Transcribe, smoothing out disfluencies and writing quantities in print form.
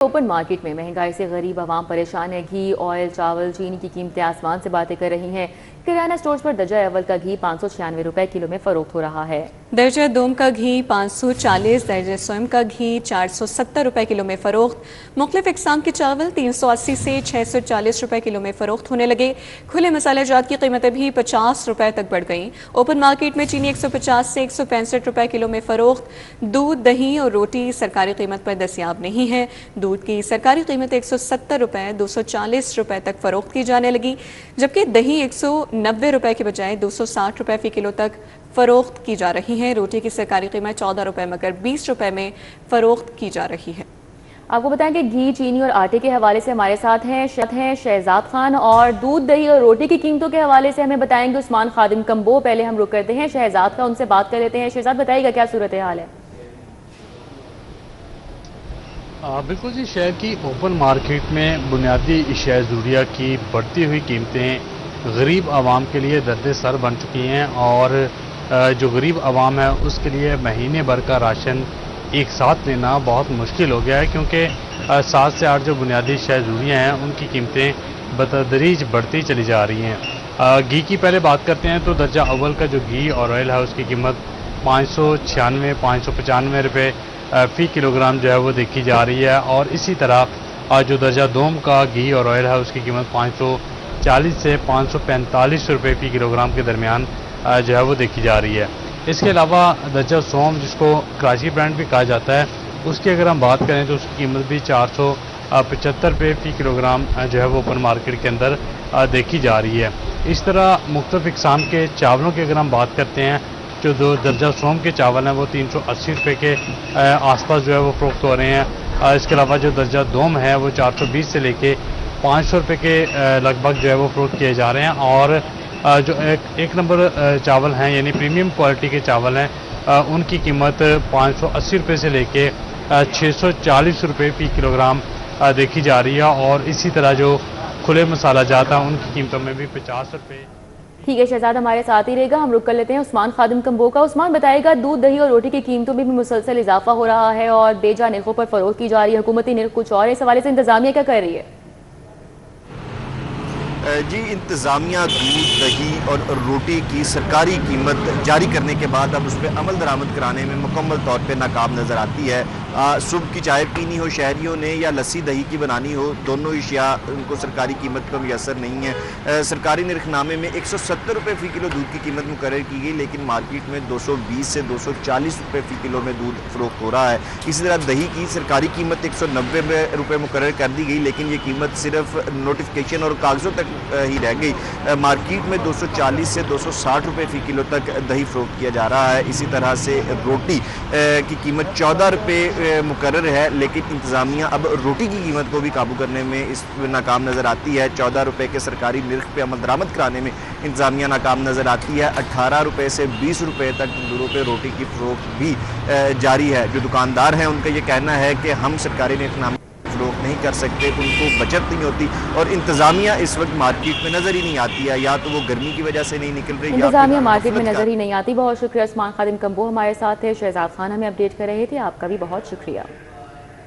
Open market में महंगाई से गरीब आवाम परेशान है। घी, ऑयल, चावल, चीनी की कीमतें आसमान से बातें कर रही हैं। किराना स्टोर्स पर दर्जा अव्वल का घी 596 रुपए किलो में फरोख्त हो रहा है। दर्जा दोम का घी 540, दर्जा सोम का घी 470 रुपए किलो में फरोख्त। मुख्तलिफ इकसाम के चावल 380 से 640 रुपए किलो में फरोख्त होने लगे। खुले मसाले जात की कीमतें भी 50 रुपए तक बढ़ गईं। ओपन मार्केट में चीनी 150 से 165 रुपए किलो में फरोख्त। दूध, दही और रोटी सरकारी कीमत पर दस्तियाब नहीं है। दूध की सरकारी कीमत 170 रुपए 240 रुपए तक फरोख्त की जाने लगी, जबकि दही 190 रुपए के बजाय 260 रुपए फी किलो तक फरोख्त की जा रही है। रोटी की सरकारी कीमत 14 रुपए मगर 20 रुपए में फरोख्त की जा रही है। आपको बताएं कि घी, चीनी और आटे के हवाले से हमारे साथ हैं शहजाद खान, और दूध, दही और रोटी की कीमतों के हवाले से हमें बताएंगे उस्मान खादिम कम्बो। पहले हम रुक करते हैं शहजाद का, उनसे बात कर लेते हैं। शहजाद, बताइएगा क्या सूरत हाल है? बिल्कुल जी, शहर की ओपन मार्केट में बुनियादी अशिया ज़रूरिया की बढ़ती हुई कीमतें गरीब आवाम के लिए दर्द सर बन चुकी हैं, और जो गरीब आवाम है उसके लिए महीने भर का राशन एक साथ लेना बहुत मुश्किल हो गया है, क्योंकि 7 से 8 जो बुनियादी अशिया ज़रूरिया हैं उनकी कीमतें बतदरीज बढ़ती चली जा रही हैं। घी की पहले बात करते हैं तो दर्जा अव्वल का जो घी और ऑयल है उसकी कीमत 596-595 रुपये फ़ी किलोग्राम जो है वो देखी जा रही है, और इसी तरह जो दर्जा दोम का घी और ऑयल है उसकी कीमत 540 से 545 रुपये फ़ी किलोग्राम के दरमियान जो है वो देखी जा रही है। इसके अलावा दर्जा सोम, जिसको कराची ब्रांड भी कहा जाता है, उसकी अगर हम बात करें तो उसकी कीमत भी 475 रुपये फ़ी किलोग्राम जो है वो ओपन मार्केट के अंदर देखी जा रही है। इस तरह मुख्तलिफ इकसाम के चावलों की अगर हम बात करते हैं, जो दो दर्जा सोम के चावल हैं वो 380 रुपये के आसपास जो है वो फरोख्त हो रहे हैं। इसके अलावा जो दर्जा दोम है वो 420 से लेके 500 रुपये के लगभग जो है वो फरोख्त किए जा रहे हैं, और जो एक नंबर चावल हैं यानी प्रीमियम क्वालिटी के चावल हैं उनकी कीमत 580 रुपये से लेके 640 रुपये फ़ी किलोग्राम देखी जा रही है, और इसी तरह जो खुले मसाला जात हैं उनकी कीमतों में भी 50 रुपये। ठीक है शहजाद, हमारे साथ ही रहेगा। हम रुक कर लेते हैं उस्मान खादिम कम्बो का। उस्मान, बताएगा दूध, दही और रोटी की कीमतों में भी मुसलसल इजाफा हो रहा है और बेजा निर्खों पर फरोख्त की जा रही है। हुकूमती निर्ख कुछ और, इस हवाले से इंतजामिया क्या कर रही है? जी, इंतज़ामिया दूध, दही और रोटी की सरकारी कीमत जारी करने के बाद अब उस पर अमल दरामद कराने में मुकम्मल तौर पे नाकाम नज़र आती है। सुबह की चाय पीनी हो शहरियों ने या लस्सी दही की बनानी हो, दोनों अशिया उनको सरकारी कीमत पर मैसर नहीं है। सरकारी निर्खनामे में 170 रुपये फ़ी किलो दूध की कीमत मुकर्रर की गई, लेकिन मार्केट में 220 से 240 रुपये फ़ी किलो में दूध फरोख्त हो रहा है। इसी तरह दही की सरकारी कीमत 190 रुपये मुकर्रर कर दी गई, लेकिन ये कीमत सिर्फ नोटिफिकेशन और कागज़ों तक ही रह गई। मार्केट में 240 से 260 रुपये फ़ी किलो तक दही फरोख्त किया जा रहा है। इसी तरह से रोटी की कीमत 14 रुपये मुकर्रर है, लेकिन इंतज़ामिया अब रोटी की कीमत को भी काबू करने में इस नाकाम नज़र आती है। 14 रुपये के सरकारी निर्ख पे अमल दरामद कराने में इंतज़ामिया नाकाम नज़र आती है। 18 रुपये से 20 रुपये तक तंदूरों पे रोटी की फरोख्त भी जारी है। जो दुकानदार हैं उनका ये कहना है कि हम सरकारी निर्खनामे फरोख्त नहीं कर सकते, उनको बचत नहीं होती, और इंतज़ामिया इस वक्त मार्केट में नज़र ही नहीं आती है, या तो वो गर्मी की वजह से नहीं निकल रही, इंतज़ामिया मार्केट में नज़र ही नहीं आती। बहुत शुक्रिया उस्मान खादिम कम्बो हमारे साथ थे। शहजाद खान हमें अपडेट कर रहे थे, आपका भी बहुत शुक्रिया।